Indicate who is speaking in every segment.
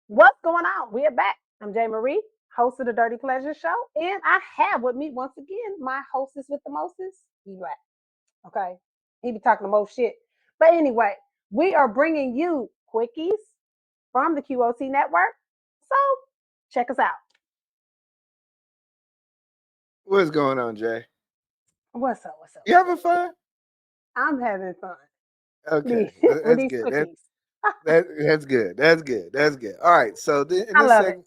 Speaker 1: What's going on? We are back. I'm Jay Marie, host of the Dirty Pleasure Show, and I have with me once again my hostess with the mostest, eBlack. Okay, he be talking the most shit, but anyway, we are bringing you quickies from the QOT network. So check us out.
Speaker 2: What's going on, Jay?
Speaker 1: What's up? What's up?
Speaker 2: You
Speaker 1: What's up?
Speaker 2: having fun?
Speaker 1: I'm having fun
Speaker 2: Okay,
Speaker 1: with
Speaker 2: that's
Speaker 1: these
Speaker 2: good.
Speaker 1: quickies.
Speaker 2: That's good. That's good. That's good. All right. So
Speaker 1: I love it.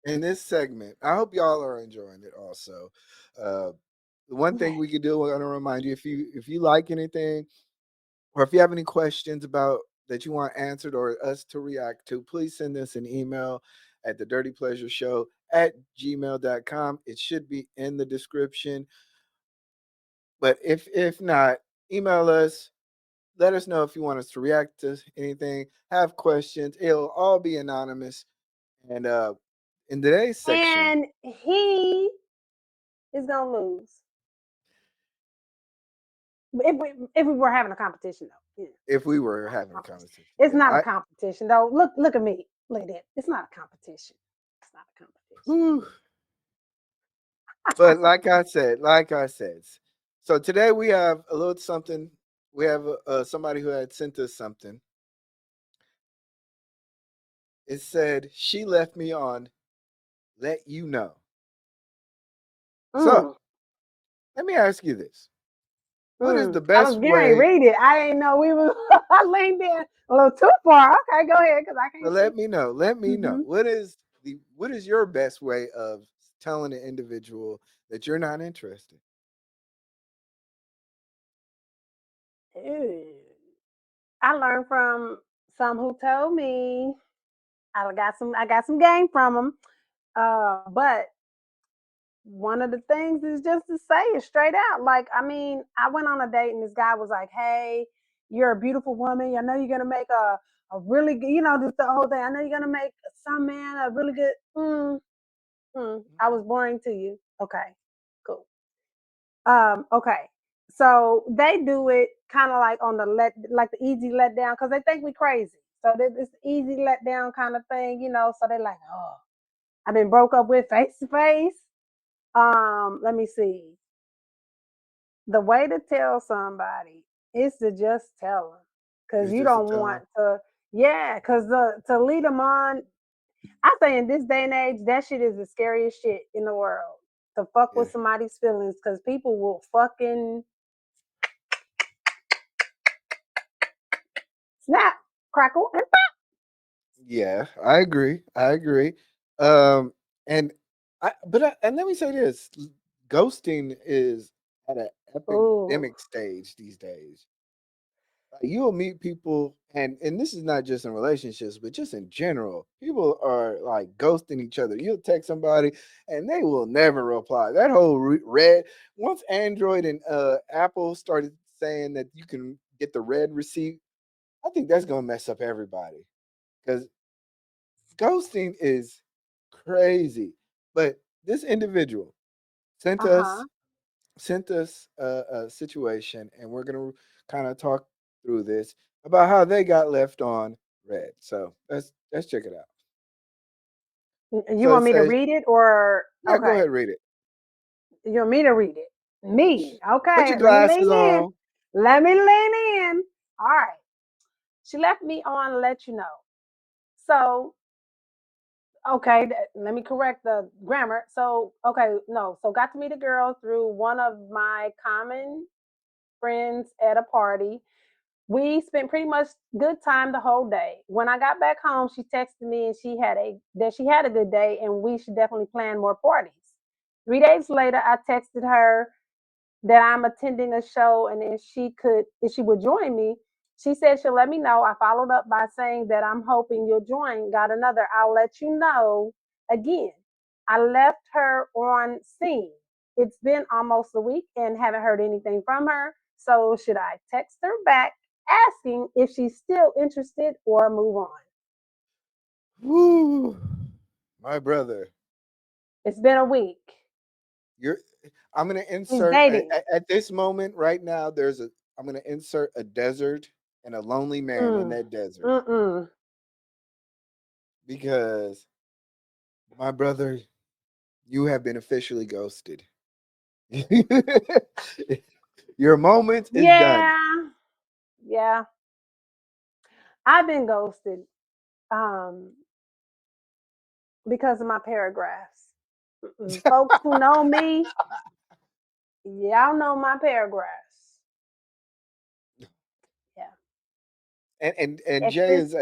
Speaker 2: in this segment, I hope y'all are enjoying it. Also, uh, the one thing we
Speaker 1: Yes.
Speaker 2: could do, we're gonna remind you if you like anything or if you have any questions about that you want answered or us to react to, please send us an email at the dirty pleasure show at gmail.com. It should be in the description. But if not, email us. Let us know if you want us to react to anything, have questions. It'll all be anonymous. And in today's section,
Speaker 1: And he is gonna lose if we were having a competition though. Yeah.
Speaker 2: if we were
Speaker 1: Not a
Speaker 2: having a
Speaker 1: competition.
Speaker 2: conversation,
Speaker 1: It's
Speaker 2: yeah,
Speaker 1: not a competition though. Look at me. Look at that. It's not a competition. It's not a competition.
Speaker 2: whew. But like I said, so today we have a little something. We have somebody who had sent us something. It said she left me on. Let you know. So
Speaker 1: Mm,
Speaker 2: let me ask you this: what is
Speaker 1: mm.
Speaker 2: the
Speaker 1: I was
Speaker 2: best
Speaker 1: getting ready to
Speaker 2: way?
Speaker 1: read it. I didn't know we were I leaned in a little too far. Okay, go ahead, because I
Speaker 2: So
Speaker 1: can't
Speaker 2: let
Speaker 1: see.
Speaker 2: me know. Let me know.
Speaker 1: Mm-hmm.
Speaker 2: What is your best way of telling an individual that you're not interested?
Speaker 1: Ew. I learned from some who told me I got some game from them. But one of the things is just to say it straight out. Like, I mean, I went on a date and this guy was like, "Hey, you're a beautiful woman. I know you're gonna make a really good, just the whole thing. I know you're gonna make some man a really good. I was boring to you. Okay, cool. Okay. So they do it kind of like on like the easy let down because they think we crazy. So it's easy let down kind of thing. So they're like, oh, I've been broke up with face to face. Let me see. The way to tell somebody is to just tell them because
Speaker 2: It's
Speaker 1: you
Speaker 2: just a
Speaker 1: don't
Speaker 2: tell
Speaker 1: want
Speaker 2: them.
Speaker 1: to. Yeah, because to lead them on, I say in this day and age, that shit is the scariest shit in the world. To fuck
Speaker 2: Yeah,
Speaker 1: with somebody's feelings because people will fucking snap, crackle, and
Speaker 2: yeah, I agree. I agree. Um, and and let me say this: ghosting is at an
Speaker 1: ooh,
Speaker 2: epidemic stage these days. You'll meet people, and this is not just in relationships, but just in general. People are like ghosting each other. You'll text somebody, and they will never reply. That whole red once Android and Apple started saying that you can get the red receipt, I think that's gonna mess up everybody because ghosting is crazy. But this individual sent
Speaker 1: uh huh.
Speaker 2: us sent us a situation, and we're gonna kind of talk through this about how they got left on red. So let's check it out.
Speaker 1: You
Speaker 2: So it
Speaker 1: want me to
Speaker 2: says,
Speaker 1: read it or
Speaker 2: yeah, go
Speaker 1: okay?
Speaker 2: ahead, read it.
Speaker 1: You want me to read it? Me,
Speaker 2: Put
Speaker 1: okay.
Speaker 2: your
Speaker 1: Let me
Speaker 2: glasses
Speaker 1: lean in.
Speaker 2: on.
Speaker 1: Let me lean in. All right. She left me on. Let you know. So okay, let me correct the grammar. So okay, no. So got to meet a girl through one of my common friends at a party. We spent pretty much good time the whole day. When I got back home, she texted me and she had a good day and we should definitely plan more parties. 3 days later, I texted her that I'm attending a show and if she would join me. She said she'll let me know. I followed up by saying that I'm hoping you'll join. Got another, I'll let you know again. I left her on scene. It's been almost a week and haven't heard anything from her. So should I text her back asking if she's still interested or move on?
Speaker 2: Woo, my brother.
Speaker 1: It's been a week.
Speaker 2: You're. I'm gonna
Speaker 1: She's
Speaker 2: insert
Speaker 1: dating.
Speaker 2: at this moment right now. I'm gonna insert a desert and a lonely man in
Speaker 1: Mm,
Speaker 2: that desert
Speaker 1: mm-mm.
Speaker 2: because my brother, you have been officially ghosted. Your moment is done.
Speaker 1: Yeah, yeah. I've been ghosted um, because of my paragraphs. Folks who know me, y'all know my paragraphs. Yeah,
Speaker 2: And Jay
Speaker 1: X's.
Speaker 2: is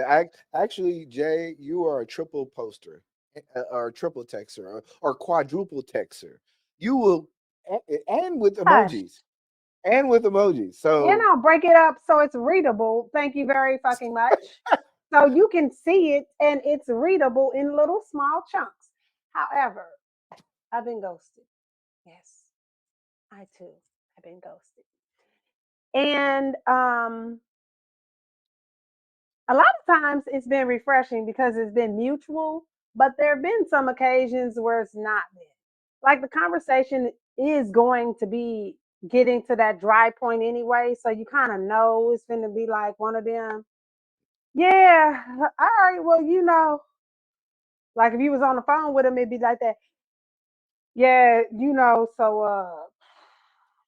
Speaker 2: actually Jay. You are a triple poster, or a triple texter, or quadruple texter. You will, and with
Speaker 1: Hush.
Speaker 2: emojis, and with emojis.
Speaker 1: You
Speaker 2: So
Speaker 1: know, break it up so it's readable. Thank you very fucking much. So you can see it and it's readable in little small chunks. However, I've been ghosted. Yes, I too have been ghosted. And a lot of times it's been refreshing because it's been mutual, but there have been some occasions where it's not been. Like the conversation is going to be getting to that dry point anyway, so you kind of know it's going to be like one of them. Yeah, all right. Well, like if you was on the phone with him, it'd be like that. Yeah, So,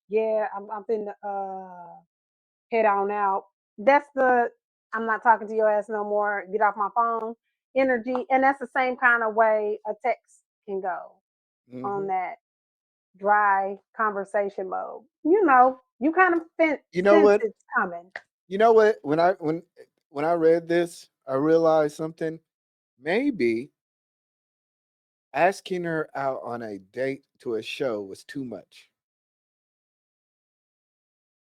Speaker 1: yeah, I'm finna head on out. That's the I'm not talking to your ass no more. Get off my phone energy, and that's the same kind of way a text can go on
Speaker 2: mhm.
Speaker 1: that dry conversation mode. You kind of
Speaker 2: You know
Speaker 1: sense
Speaker 2: what?
Speaker 1: it's coming.
Speaker 2: You know what? When I read this, I realized something. Maybe asking her out on a date to a show was too much.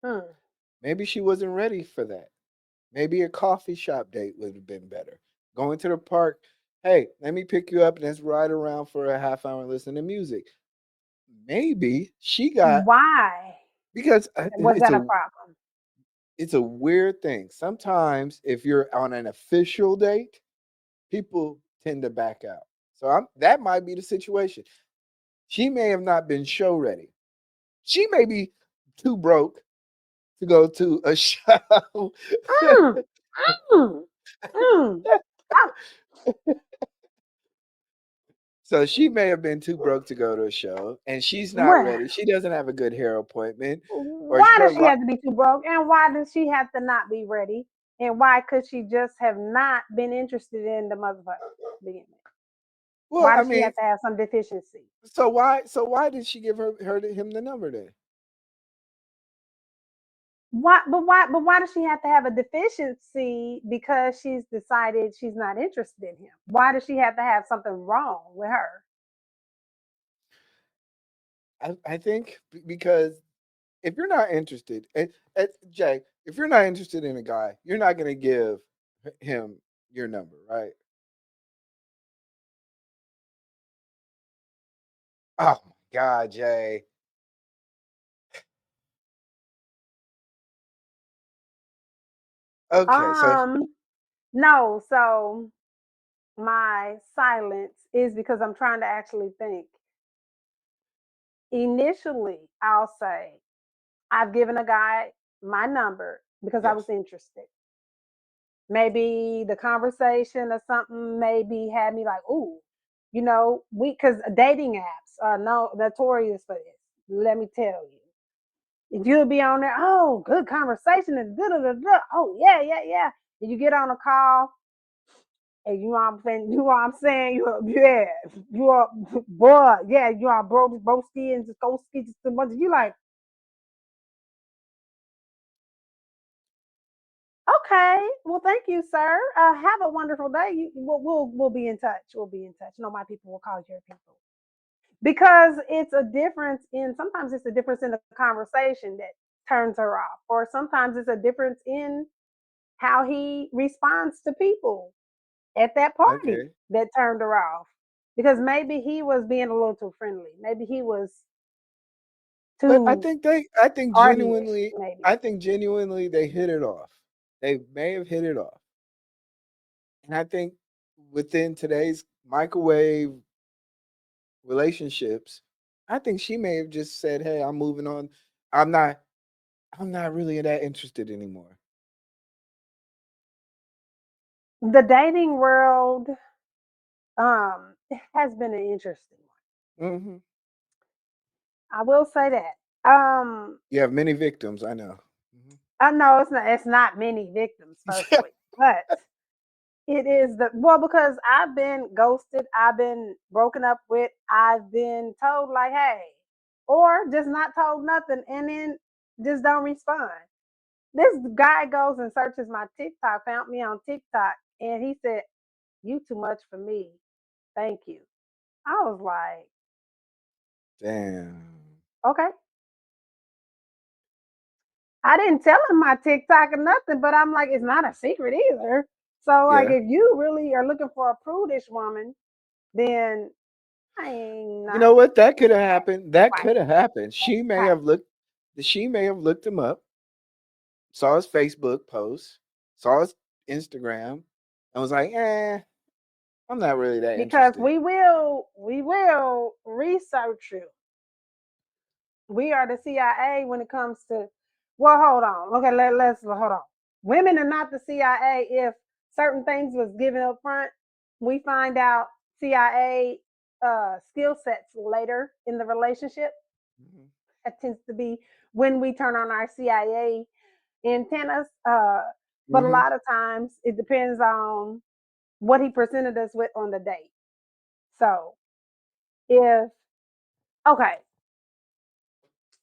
Speaker 1: Hmm.
Speaker 2: Maybe she wasn't ready for that. Maybe a coffee shop date would have been better. Going to the park, hey, let me pick you up and let's ride around for a half hour and listen to music. Maybe she got,
Speaker 1: Why
Speaker 2: because
Speaker 1: was that a problem?
Speaker 2: it's a weird thing. Sometimes if you're on an official date, people tend to back out. So that might be the situation. She may have not been show ready. She may be too broke to go to a show.
Speaker 1: Mm, mm, mm. Ah,
Speaker 2: So she may have been too broke to go to a show, and she's not
Speaker 1: well,
Speaker 2: ready. She doesn't have a good hair appointment, or
Speaker 1: why
Speaker 2: her
Speaker 1: does she have to be too broke? And why does she have to not be ready? And why could she just have not been interested in the motherfucker being there?
Speaker 2: well,
Speaker 1: Why
Speaker 2: I
Speaker 1: does she
Speaker 2: mean,
Speaker 1: have to have some deficiency?
Speaker 2: so why did she give him the number then?
Speaker 1: Why does she have to have a deficiency because she's decided she's not interested in him? Why does she have to have something wrong with her?
Speaker 2: I think because if you're not interested, Jay, if you're not interested in a guy, you're not gonna give him your number, right? Oh my God, Jay. Okay, so
Speaker 1: Um, no, so my silence is because I'm trying to actually think. Initially, I'll say I've given a guy my number because I was
Speaker 2: yes.
Speaker 1: interested. Maybe the conversation or something maybe had me like, ooh, we because dating apps are no notorious for this. Let me tell you. If you'll be on there, oh, good conversation and da da da da. Oh yeah, yeah, yeah. And you get on a call and you know what I'm saying, yeah, you are boy, yeah, you are broski and skoski just a bunch. You like, okay, well, thank you, sir. Have a wonderful day. We'll be in touch. We'll be in touch. My people will call your people because it's a difference in. Sometimes it's a difference in the conversation that turns her off, or sometimes it's a difference in how he responds to people at that party
Speaker 2: Okay.
Speaker 1: that turned her off. Because maybe he was being a little too friendly. Maybe he was
Speaker 2: But
Speaker 1: too arty-ish. Maybe.
Speaker 2: I think genuinely they hit it off. They may have hit it off. And I think within today's microwave relationships, I think she may have just said, "Hey, I'm moving on. I'm not I'm not really that interested anymore."
Speaker 1: The dating world. it has been an interesting
Speaker 2: Hmm.
Speaker 1: one. I will say that.
Speaker 2: You have many victims, I know.
Speaker 1: I know it's not many victims,
Speaker 2: Mhm.
Speaker 1: firstly, but it is the well because I've been ghosted, I've been broken up with, I've been told like, hey, or just not told nothing, and then just don't respond. This guy goes and searches my TikTok, found me on TikTok, and he said, "You too much for me. Thank you." I was like,
Speaker 2: Damn.
Speaker 1: okay. I didn't tell him my TikTok or nothing, but I'm like, it's not a secret either. So like,
Speaker 2: Yeah.
Speaker 1: if you really are looking for a prudish woman, then I ain't
Speaker 2: You
Speaker 1: not
Speaker 2: know what? That could have happened. That
Speaker 1: quite
Speaker 2: could have happened.
Speaker 1: that
Speaker 2: She may
Speaker 1: type.
Speaker 2: have looked. She may have looked him up, saw his Facebook post, saw his Instagram, and was like, I'm not really that
Speaker 1: Because
Speaker 2: interested.
Speaker 1: we will research you. We are the CIA when it comes to. Well, hold on. Okay, let's hold on. Women are not the CIA. If certain things was given up front, we find out CIA skill sets later in the relationship.
Speaker 2: Mhm.
Speaker 1: That tends to be when we turn on our CIA antennas. But a
Speaker 2: Mhm.
Speaker 1: lot of times it depends on what he presented us with on the date. So if okay,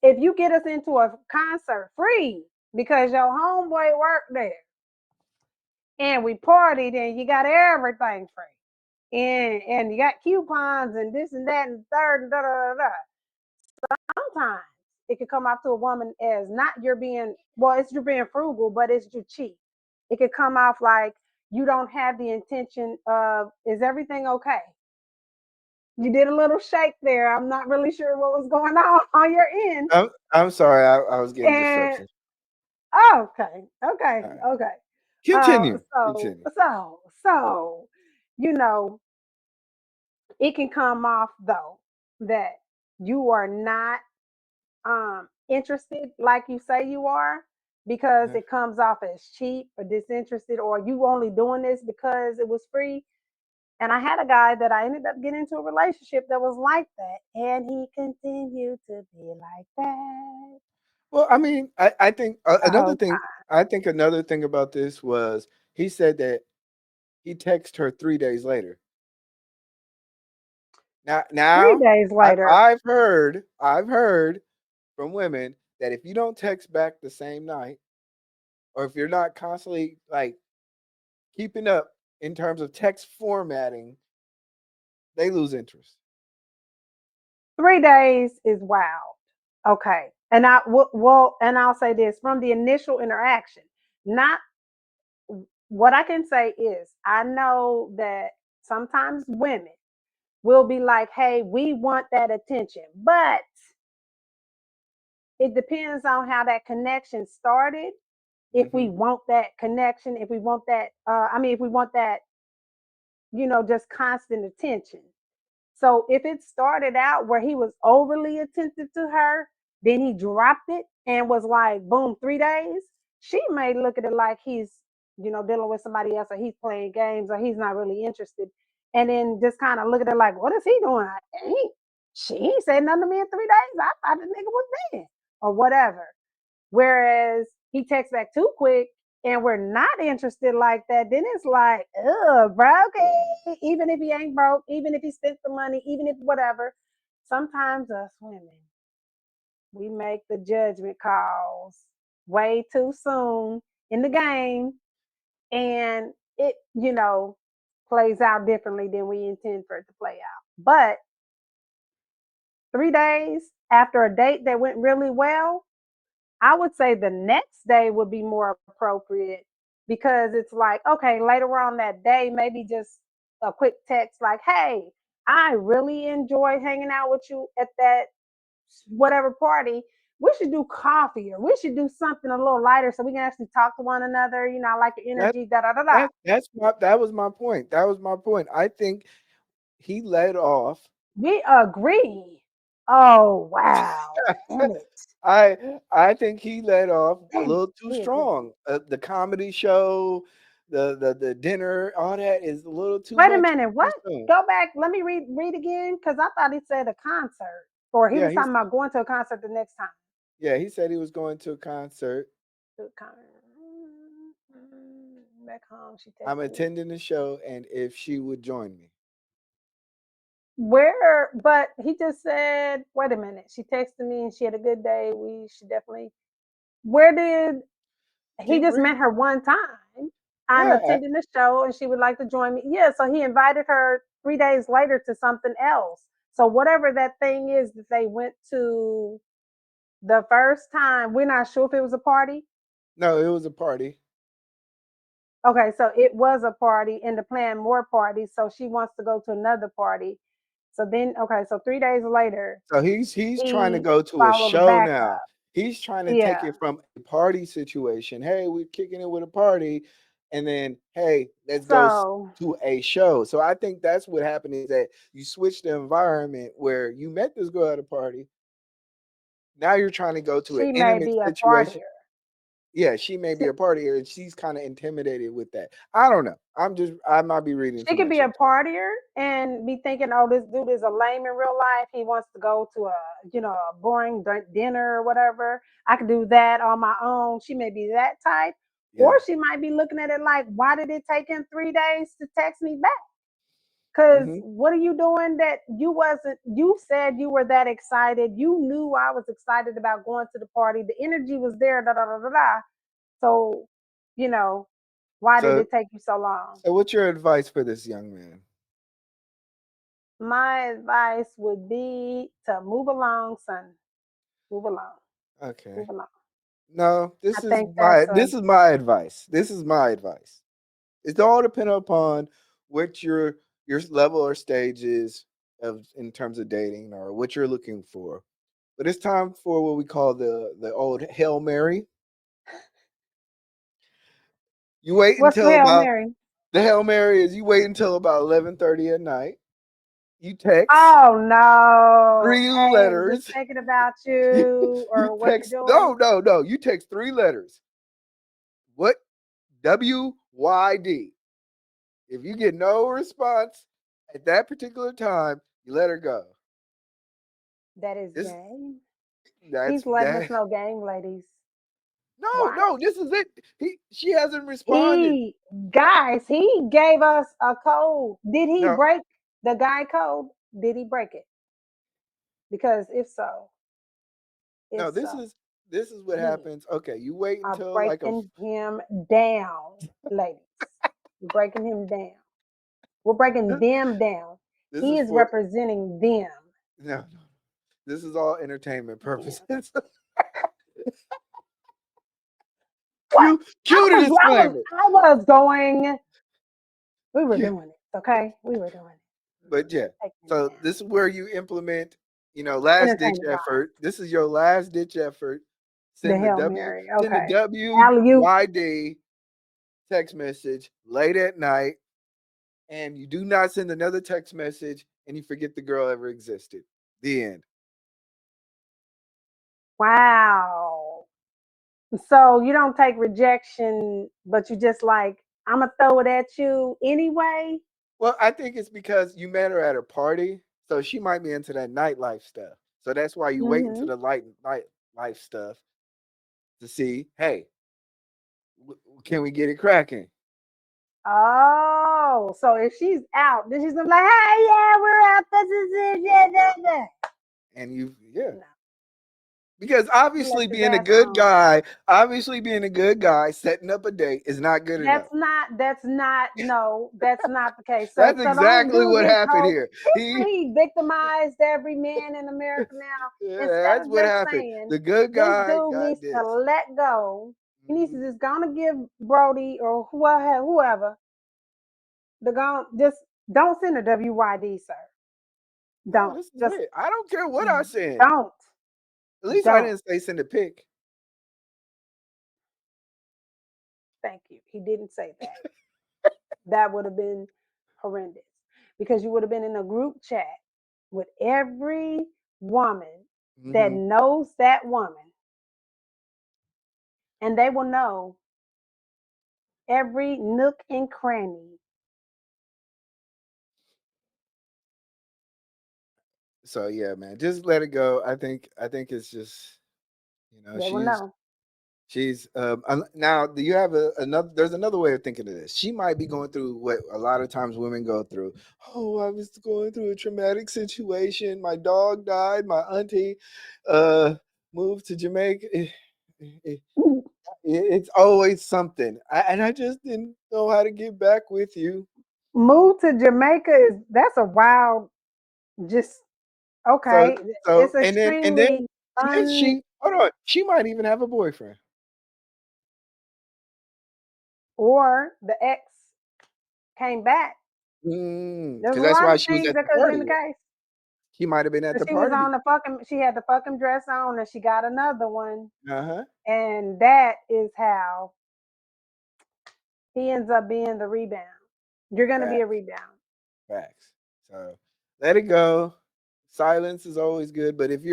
Speaker 1: if you get us into a concert free because your homeboy worked there and we partied and you got everything free and you got coupons and this and that and the third and da da da da. Sometimes it could come off to a woman as not you're being well, it's you're being frugal, but it's you cheap. It could come off like you don't have the intention of is everything okay? You did a little shake there. I'm not really sure what was going on your end.
Speaker 2: I'm sorry. I was getting
Speaker 1: And
Speaker 2: distractions.
Speaker 1: okay, okay,
Speaker 2: All right.
Speaker 1: okay.
Speaker 2: Continue.
Speaker 1: So,
Speaker 2: Continue.
Speaker 1: you know, it can come off though that you are not interested like you say you are because
Speaker 2: Uh-huh.
Speaker 1: it comes off as cheap or disinterested or you only doing this because it was free. And I had a guy that I ended up getting into a relationship that was like that, and he continued to be like that
Speaker 2: Well, I mean, I think
Speaker 1: the
Speaker 2: another
Speaker 1: whole
Speaker 2: thing.
Speaker 1: time.
Speaker 2: I think another thing about this was he said that he texted her 3 days later. Now,
Speaker 1: Three
Speaker 2: now
Speaker 1: days later,
Speaker 2: I've heard from women that if you don't text back the same night, or if you're not constantly like keeping up in terms of text formatting, they lose interest.
Speaker 1: 3 days is wild. Okay, and well, and I'll say this from the initial interaction. Not what I can say is I know that sometimes women will be like, "Hey, we want that attention," but it depends on how that connection started. If we
Speaker 2: Hmm.
Speaker 1: want that connection, if we want that, if we want that, just constant attention. So if it started out where he was overly attentive to her, then he dropped it and was like, boom, 3 days, she may look at it like he's, dealing with somebody else or he's playing games or he's not really interested. And then just kind of look at it like, what is he doing? She ain't said nothing to me in 3 days. I thought the nigga was dead or whatever. Whereas he texts back too quick and we're not interested like that, then it's like, ugh, bro, okay. Even if he ain't broke, even if he spent the money, even if whatever. Sometimes us women, we make the judgment calls way too soon in the game and it, plays out differently than we intend for it to play out. But 3 days after a date that went really well, I would say the next day would be more appropriate because it's like, okay, later on that day, maybe just a quick text like, hey, I really enjoyed hanging out with you at that whatever party. We should do coffee or we should do something a little lighter so we can actually talk to one another. I like your
Speaker 2: That
Speaker 1: energy, da da da da.
Speaker 2: that was my point. That was my point. I think he led off.
Speaker 1: We agree. Oh, wow. Damn it.
Speaker 2: I think he led off a
Speaker 1: Damn it.
Speaker 2: little too
Speaker 1: We agree.
Speaker 2: strong. The comedy show, the dinner, all that is a little too
Speaker 1: Wait a
Speaker 2: much
Speaker 1: minute.
Speaker 2: too
Speaker 1: What?
Speaker 2: soon.
Speaker 1: Go back. Let me read again because I thought he said a concert, or he
Speaker 2: Yeah,
Speaker 1: was talking about going to a concert the next time.
Speaker 2: he said he was going to a concert.
Speaker 1: To a back home, she
Speaker 2: I'm
Speaker 1: texted me.
Speaker 2: attending the show, and if she would join me,
Speaker 1: Where? But he just said, wait a minute. She texted me and she had a good day. We should definitely. Where did he
Speaker 2: keep
Speaker 1: just met
Speaker 2: reading.
Speaker 1: her one time? I'm
Speaker 2: Yeah,
Speaker 1: attending the show and she would like to join me. Yeah, so he invited her 3 days later to something else. So whatever that thing is that they went to the first time, we're not sure if it was a party.
Speaker 2: no, it was a party.
Speaker 1: Okay, so it was a party and to plan more parties. So she wants to go to another party. So then, okay, so 3 days later,
Speaker 2: So he's trying to
Speaker 1: he
Speaker 2: go to a
Speaker 1: followed
Speaker 2: show
Speaker 1: back
Speaker 2: now.
Speaker 1: up.
Speaker 2: He's trying to take
Speaker 1: Yeah.
Speaker 2: it from a party situation. Hey, we're kicking it with a party, and then hey, let's go
Speaker 1: So
Speaker 2: to a show. So I think that's what happened is that you switch the environment where you met this girl at a party. Now you're trying to go to an
Speaker 1: she may
Speaker 2: intimate
Speaker 1: be a
Speaker 2: situation.
Speaker 1: partier.
Speaker 2: Yeah, she may be a partier, and she's kind of intimidated with that. I don't know. I might be reading
Speaker 1: She
Speaker 2: too
Speaker 1: could
Speaker 2: much
Speaker 1: be a
Speaker 2: into it.
Speaker 1: partier and be thinking, "Oh, this dude is a lame in real life. He wants to go to a, a boring dinner or whatever. I could do that on my own." She may be that type, or
Speaker 2: Yeah.
Speaker 1: she might be looking at it like, "Why did it take him 3 days to text me back? Because
Speaker 2: Hmm.
Speaker 1: what are you doing that you wasn't? You said you were that excited. You knew I was excited about going to the party. The energy was there. Da da da da da. So, you know, why did
Speaker 2: So,
Speaker 1: it take you so long?"
Speaker 2: so what's your advice for this young man?
Speaker 1: My advice would be to move along, son. Move along.
Speaker 2: Okay.
Speaker 1: Move along.
Speaker 2: No,
Speaker 1: I think that's a
Speaker 2: this is my advice. This is my advice. It's all dependent upon what your level or stage is of in terms of dating or what you're looking for. But it's time for what we call the old Hail Mary. You wait
Speaker 1: what's the
Speaker 2: until
Speaker 1: Hail
Speaker 2: about
Speaker 1: Mary?
Speaker 2: the Hail Mary is you wait until about 11:30 at night. You text
Speaker 1: Oh no.
Speaker 2: three
Speaker 1: Hey, I'm just
Speaker 2: letters.
Speaker 1: thinking about
Speaker 2: You,
Speaker 1: you
Speaker 2: you
Speaker 1: or what
Speaker 2: text
Speaker 1: you're
Speaker 2: no
Speaker 1: doing.
Speaker 2: no no. You text 3 letters. What WYD? If you get no response at that particular time, you let her go.
Speaker 1: That is
Speaker 2: This
Speaker 1: game.
Speaker 2: that's
Speaker 1: He's letting us
Speaker 2: that.
Speaker 1: know game, ladies.
Speaker 2: No,
Speaker 1: Watch.
Speaker 2: no, this is it. She hasn't responded.
Speaker 1: He guys, he gave us a code. Did he
Speaker 2: No,
Speaker 1: break the guy code? Did he break it? Because if
Speaker 2: no,
Speaker 1: so,
Speaker 2: this is what
Speaker 1: we
Speaker 2: happens. Okay, you wait
Speaker 1: are
Speaker 2: until like a
Speaker 1: breaking him down, ladies. We're breaking him down. We're breaking them down.
Speaker 2: this
Speaker 1: He
Speaker 2: is
Speaker 1: is
Speaker 2: for
Speaker 1: representing them.
Speaker 2: no. This is all entertainment
Speaker 1: Yeah.
Speaker 2: purposes.
Speaker 1: What?
Speaker 2: Cue the disclaimer.
Speaker 1: I was going. We were
Speaker 2: Yeah.
Speaker 1: doing it. Okay, we were doing it.
Speaker 2: But yeah,
Speaker 1: Taking him
Speaker 2: so
Speaker 1: down.
Speaker 2: this is where you implement, last ditch
Speaker 1: Entertainment
Speaker 2: effort.
Speaker 1: wise,
Speaker 2: This is your last ditch effort.
Speaker 1: the
Speaker 2: Send the
Speaker 1: Hail
Speaker 2: W,
Speaker 1: Mary.
Speaker 2: send the
Speaker 1: Okay, alley oop.
Speaker 2: WYD text message late at night, and you do not send another text message, and you forget the girl ever existed. The end.
Speaker 1: Wow. So you don't take rejection, but you just like, I'm gonna throw it at you anyway.
Speaker 2: Well, I think it's because you met her at a party, so she might be into that nightlife stuff. So that's why you wait into
Speaker 1: Hmm.
Speaker 2: the life stuff to see, hey, can we get it cracking?
Speaker 1: Oh, so if she's out, then she's gonna be like, "Hey, yeah, we're out. This is it. Yeah, yeah, yeah."
Speaker 2: And yeah,
Speaker 1: No,
Speaker 2: because
Speaker 1: he left
Speaker 2: obviously
Speaker 1: his
Speaker 2: being a
Speaker 1: ass
Speaker 2: good
Speaker 1: home.
Speaker 2: guy, setting up a date is not good enough.
Speaker 1: That's not, no, that's not the case. So,
Speaker 2: That's
Speaker 1: so don't
Speaker 2: exactly
Speaker 1: do
Speaker 2: what
Speaker 1: this
Speaker 2: happened
Speaker 1: whole,
Speaker 2: here.
Speaker 1: see how he victimized every man in America now? Instead
Speaker 2: That's
Speaker 1: of
Speaker 2: what
Speaker 1: just
Speaker 2: happened.
Speaker 1: saying,
Speaker 2: The good
Speaker 1: this
Speaker 2: guy
Speaker 1: dude
Speaker 2: got
Speaker 1: needs to
Speaker 2: this.
Speaker 1: let go. He needs to
Speaker 2: Mhm.
Speaker 1: just gonna give Brody or whoever, the gone, just don't send a WYD, sir.
Speaker 2: No,
Speaker 1: Don't.
Speaker 2: this is
Speaker 1: Just
Speaker 2: it. I don't care what I said.
Speaker 1: don't.
Speaker 2: At least I
Speaker 1: Don't.
Speaker 2: didn't say send a pic.
Speaker 1: Thank you. He didn't say that. That would have been horrendous because you would have been in a group chat with every woman that
Speaker 2: Hmm.
Speaker 1: knows that woman, and they will know every nook and cranny.
Speaker 2: So yeah, man, just let it go. I think it's just
Speaker 1: They will
Speaker 2: she's
Speaker 1: know.
Speaker 2: now. Do you have another? There's another way of thinking of this. She might be going through what a lot of times women go through. Oh, I was going through a traumatic situation. My dog died. My auntie uh, moved to Jamaica. It's always something, and I just didn't know how to get back with you.
Speaker 1: Move to Jamaica is that's a wild. Just
Speaker 2: So
Speaker 1: okay.
Speaker 2: so
Speaker 1: It's
Speaker 2: and then
Speaker 1: extremely un
Speaker 2: she hold on. She might even have a boyfriend.
Speaker 1: or the ex came back. There's
Speaker 2: Because
Speaker 1: a
Speaker 2: that's
Speaker 1: lot
Speaker 2: why
Speaker 1: of
Speaker 2: she was
Speaker 1: things
Speaker 2: at
Speaker 1: that
Speaker 2: the
Speaker 1: could have been
Speaker 2: party,
Speaker 1: the
Speaker 2: right?
Speaker 1: case.
Speaker 2: He might have been at
Speaker 1: But
Speaker 2: the
Speaker 1: she was
Speaker 2: party.
Speaker 1: on the fucking. She had the fucking dress on, and she got another one,
Speaker 2: Uh-huh.
Speaker 1: and that is how he ends up being the rebound. You're gonna be a
Speaker 2: Facts.
Speaker 1: rebound.
Speaker 2: Facts. So let it go. Silence is always good, but if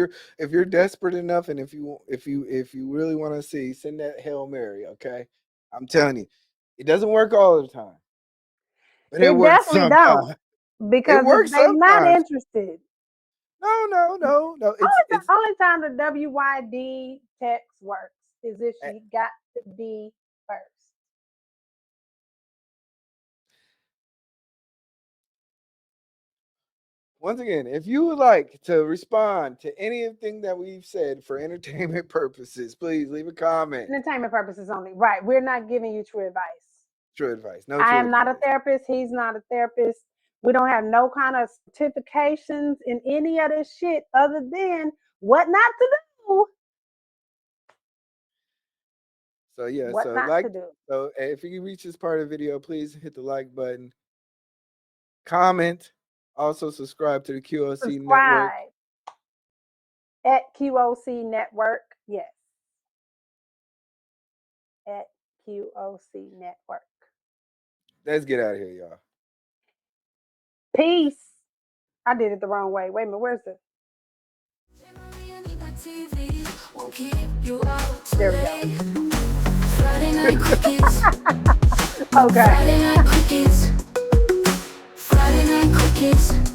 Speaker 2: you're desperate enough, and if you really want to see, send that Hail Mary, okay? I'm telling you, it doesn't work all the time, but it
Speaker 1: It
Speaker 2: works
Speaker 1: definitely don't
Speaker 2: sometimes. It
Speaker 1: because if
Speaker 2: works
Speaker 1: they not
Speaker 2: sometimes.
Speaker 1: interested,
Speaker 2: No, no, no, no. It's
Speaker 1: only time the WYD text works is if
Speaker 2: eh,
Speaker 1: she got to be first.
Speaker 2: once again, if you would like to respond to anything that we've said for entertainment purposes, please leave a comment.
Speaker 1: Entertainment purposes only. Right. We're not giving you true advice.
Speaker 2: True advice. No
Speaker 1: I
Speaker 2: true
Speaker 1: am not a
Speaker 2: advice.
Speaker 1: therapist. He's not a therapist. We don't have no kind of certifications in any of this shit other than what not to do.
Speaker 2: So yeah,
Speaker 1: What
Speaker 2: so
Speaker 1: not
Speaker 2: like
Speaker 1: to do.
Speaker 2: if you reach this part of the video, please hit the like button, comment, also subscribe to the QOC network.
Speaker 1: Subscribe at QOC Network. Yes, at QOC Network.
Speaker 2: Let's get out of here, y'all.
Speaker 1: Peace. I did it the wrong way. Wait a minute. Where's the? There we go.
Speaker 3: Friday night cookies.
Speaker 1: Okay.
Speaker 3: Friday night cookies. Friday night cookies.